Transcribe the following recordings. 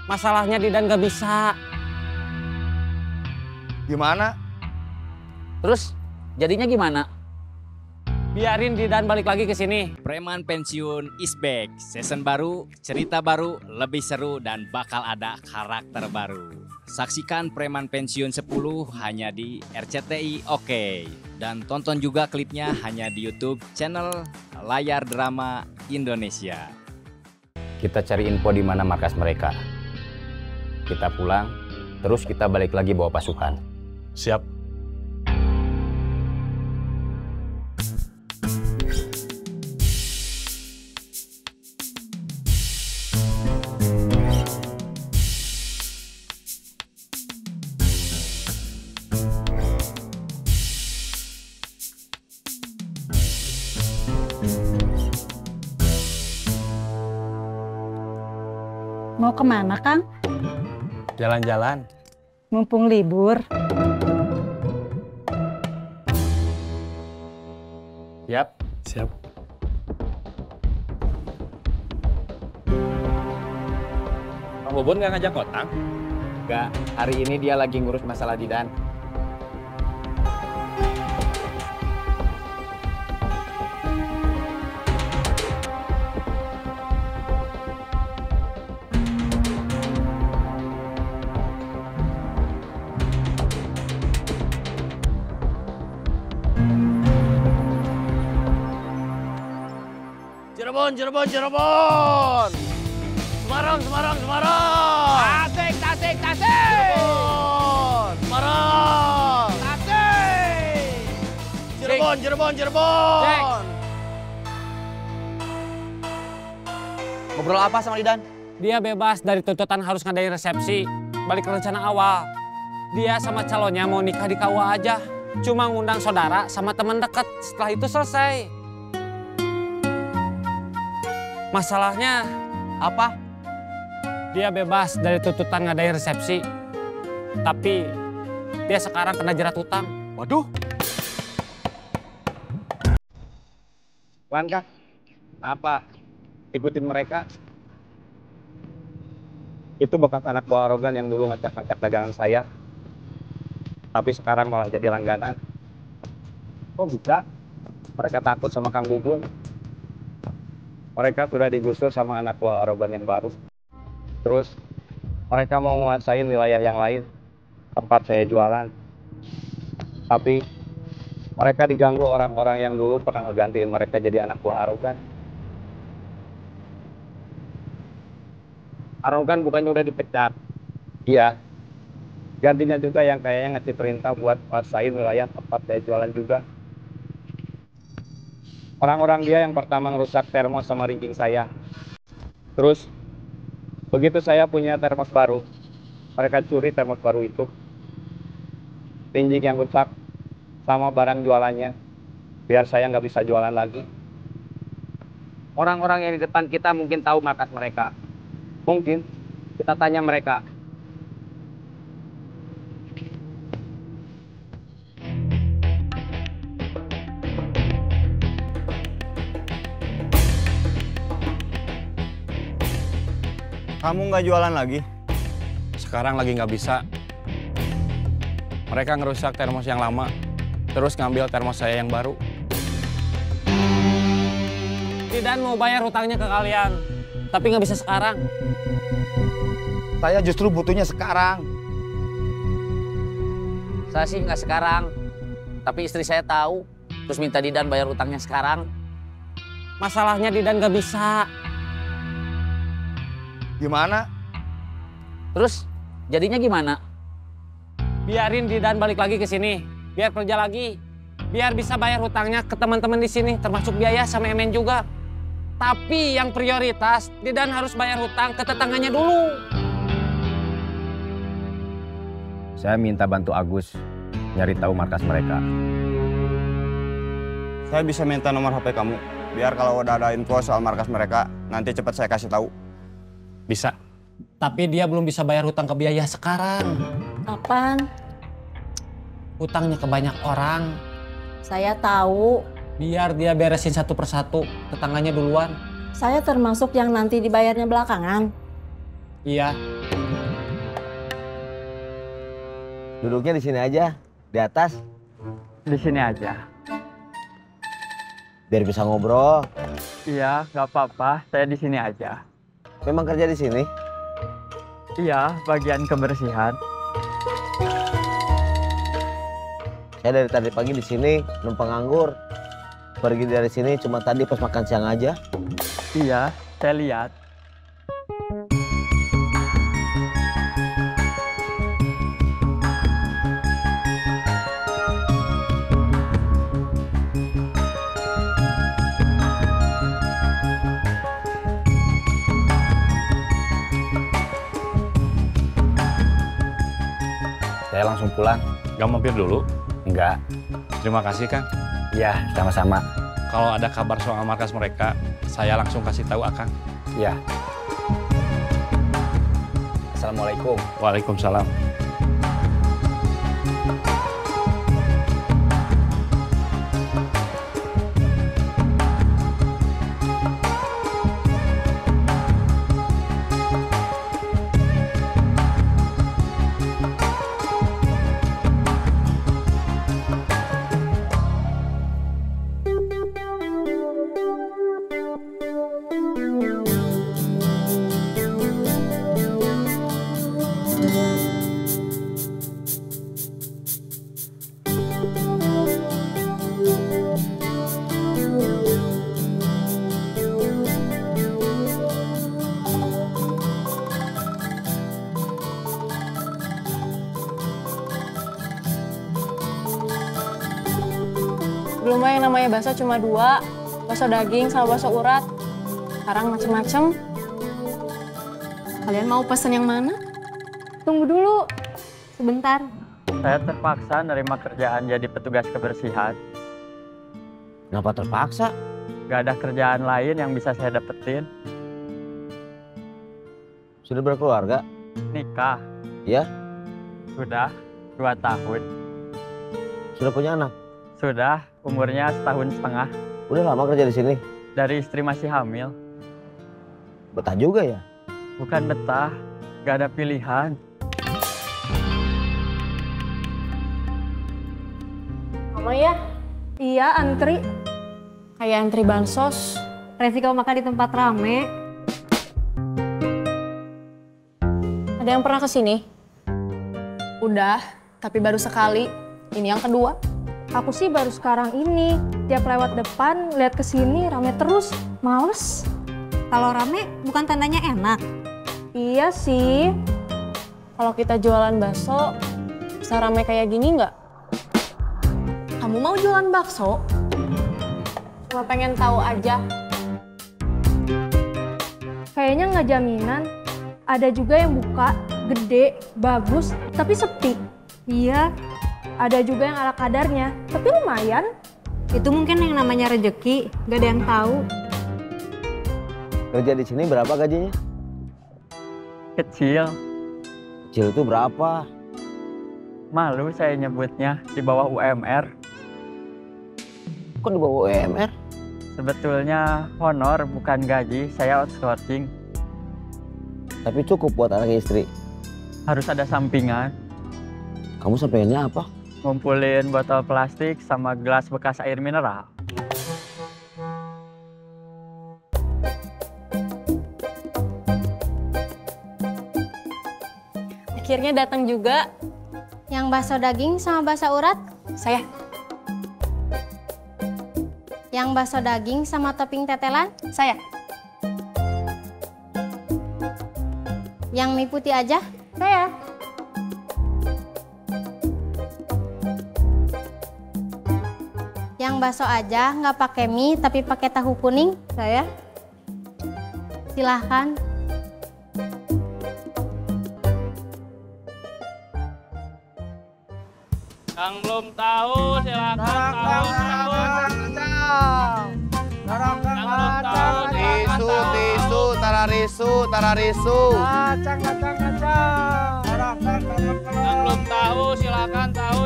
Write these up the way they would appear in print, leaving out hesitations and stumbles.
Masalahnya Didan gak bisa. Gimana? Terus jadinya gimana? Biarin Didan balik lagi ke sini. Preman Pensiun is back. Season baru, cerita baru, lebih seru dan bakal ada karakter baru. Saksikan Preman Pensiun 10 hanya di RCTI Oke. Dan tonton juga klipnya hanya di YouTube channel Layar Drama Indonesia. Kita cari info di mana markas mereka. Kita pulang, terus kita balik lagi bawa pasukan. Siap. Mau kemana, Kang? Jalan-jalan. Mumpung libur. Siap. Siap. Bang Bobon nggak ngajak Otang? Nggak, hari ini dia lagi ngurus masalah Didan. Cirebon, Cirebon, Cirebon. Semarang, Semarang, Semarang. Tasik, tasik, tasik. Cirebon, Semarang. Tasik. Cirebon, Cirebon, Cirebon. Cek. Ngobrol apa sama Didan? Dia bebas dari tuntutan harus ngadain resepsi. Balik ke rencana awal. Dia sama calonnya mau nikah di KUA aja. Cuma ngundang saudara sama teman dekat. Setelah itu selesai. Masalahnya Apa? dia bebas dari tuntutan ngadain resepsi. Tapi dia sekarang kena jerat hutang. Waduh. Wan, Kak. Apa? Ikutin mereka. Itu bekas anak buah arogan yang dulu ngacak-ngacak dagangan saya. Tapi sekarang malah jadi langganan. Kok bisa? Mereka takut sama Kang Bubun. Mereka sudah digusur sama anak buah arogan yang baru. Terus mereka mau menguasai wilayah yang lain, tempat saya jualan. Tapi mereka diganggu orang-orang yang dulu pernah ngegantiin mereka jadi anak buah arogan. Arogan bukannya udah dipecat. Iya. Gantinya juga yang kayaknya ngasih perintah buat menguasai wilayah tempat saya jualan juga. Orang-orang dia yang pertama ngerusak termos sama ringking saya. Terus, begitu saya punya termos baru, mereka curi termos baru itu. Ringking yang rusak sama barang jualannya, biar saya nggak bisa jualan lagi. Orang-orang yang di depan kita mungkin tahu markas mereka. Mungkin kita tanya mereka. Kamu nggak jualan lagi? Sekarang lagi nggak bisa. Mereka ngerusak termos yang lama, terus ngambil termos saya yang baru. Didan mau bayar hutangnya ke kalian. Tapi nggak bisa sekarang. Saya justru butuhnya sekarang. Saya sih nggak sekarang, tapi istri saya tahu, terus minta Didan bayar utangnya sekarang. Masalahnya Didan gak bisa. Gimana? Terus jadinya gimana? Biarin Didan balik lagi ke sini. Biar kerja lagi. Biar bisa bayar hutangnya ke teman-teman di sini, termasuk biaya sama Emen juga. Tapi yang prioritas, Didan harus bayar hutang ke tetangganya dulu. Saya minta bantu Agus nyari tahu markas mereka. Saya bisa minta nomor HP kamu, biar kalau udah ada info soal markas mereka, nanti cepat saya kasih tahu. Bisa. Tapi dia belum bisa bayar hutang ke biaya sekarang. Kapan? Hutangnya ke banyak orang. Saya tahu. Biar dia beresin satu persatu, tetangganya duluan. Saya termasuk yang nanti dibayarnya belakangan. Iya. Duduknya di sini aja, di atas. Di sini aja. Biar bisa ngobrol. Iya, nggak apa-apa. Saya di sini aja. Memang kerja di sini? Iya, bagian kebersihan. Saya dari tadi pagi di sini numpang nganggur. Pergi dari sini cuma tadi pas makan siang aja. Iya, saya lihat. Saya langsung pulang. Gak mampir dulu? Enggak. Terima kasih, Kang. Iya, sama-sama. Kalau ada kabar soal markas mereka, saya langsung kasih tahu Akang. Iya. Assalamualaikum. Waalaikumsalam. Dulu mah yang namanya bakso cuma 2, bakso daging sama bakso urat. Sekarang macem-macem. Kalian mau pesen yang mana? Tunggu dulu, sebentar. Saya terpaksa nerima kerjaan jadi petugas kebersihan. Kenapa terpaksa? Gak ada kerjaan lain yang bisa saya dapetin. Sudah berkeluarga? Nikah. Ya? Sudah 2 tahun. Sudah punya anak? Sudah, umurnya 1,5 tahun. Udah lama kerja di sini? Dari istri masih hamil. Betah juga ya? Bukan betah, gak ada pilihan. Mama ya? Iya, antri. Kayak antri bansos. Resiko makan di tempat rame. Ada yang pernah kesini? Udah, tapi baru sekali. Ini yang kedua. Aku sih baru sekarang ini. Tiap lewat depan, lihat ke sini rame terus. Males. Kalau rame bukan tandanya enak. Iya sih. Kalau kita jualan bakso, bisa rame kayak gini nggak? Kamu mau jualan bakso? Cuma pengen tahu aja. Kayaknya nggak jaminan. Ada juga yang buka, gede, bagus, tapi sepi. Iya, Ada juga yang ala kadarnya, tapi lumayan. itu mungkin yang namanya rejeki, gak ada yang tahu. Kerja di sini berapa gajinya? Kecil, Kecil itu berapa? malu saya nyebutnya, di bawah UMR. Kok di bawah UMR? Sebetulnya honor bukan gaji, saya outsourcing. Tapi cukup buat anak istri. Harus ada sampingan. Kamu sampainya apa? Ngumpulin botol plastik sama gelas bekas air mineral. Akhirnya datang juga. Yang bakso daging sama bakso urat? Saya. Yang bakso daging sama topping tetelan? Saya. Yang mie putih aja? Saya. Yang bakso aja nggak pakai mie tapi pakai tahu kuning? Saya. Silahkan. Yang belum tahu silakan tahu. Tisu, tararisu. Yang belum tahu silakan tahu.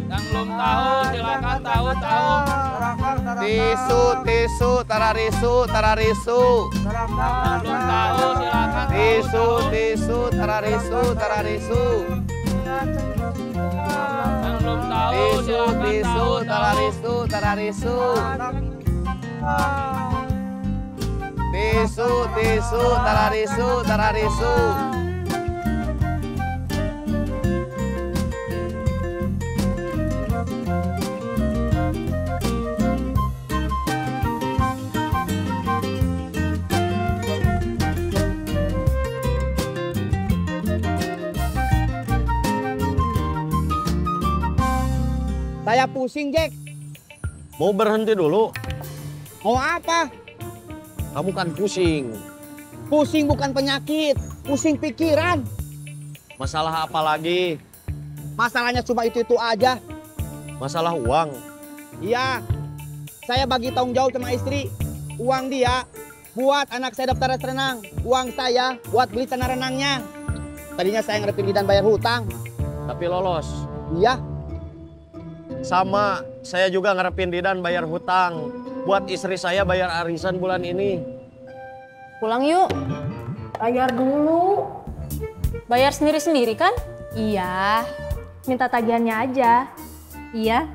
Yang belum tahu silakan tahu. Tisu, tisu, tararisu, tararisu. Belum tahu silakan. Tisu, tisu, tararisu, tararisu. Yang belum tahu Tisu, silakan tisu, tahu. tararisu, tararisu. Tisu, tisu, tararisu, tararisu. Saya pusing, Jack. Mau berhenti dulu? Mau apa? Kamu kan pusing. Pusing bukan penyakit, pusing pikiran. Masalah apa lagi? Masalahnya cuma itu aja. Masalah uang. Iya, saya bagi tanggung jawab sama istri. Uang dia buat anak saya daftar les renang. Uang saya buat beli tanah renangnya. Tadinya saya ngarepin Didan bayar hutang. Tapi lolos. Iya, Sama, saya juga ngarepin Didan bayar hutang. Buat istri saya bayar arisan bulan ini. Pulang yuk. Bayar dulu. Bayar sendiri-sendiri kan? Iya. Minta tagihannya aja. Iya.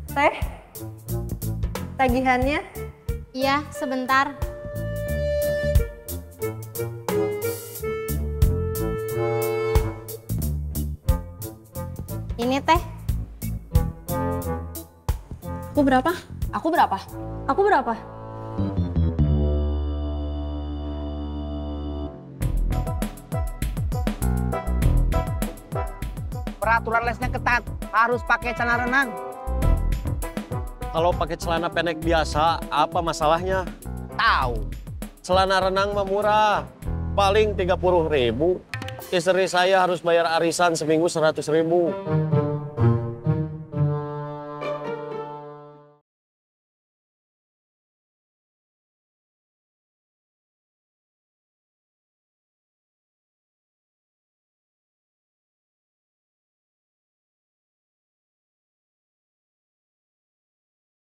Teh. Tagihannya? Iya, sebentar. Ini teh. Aku berapa? Aku berapa? Aku berapa? peraturan lesnya ketat. Harus pakai celana renang. Kalau pakai celana pendek biasa, apa masalahnya? Tahu. Celana renang mah murah. Paling 30.000. Istri saya harus bayar arisan seminggu 100.000.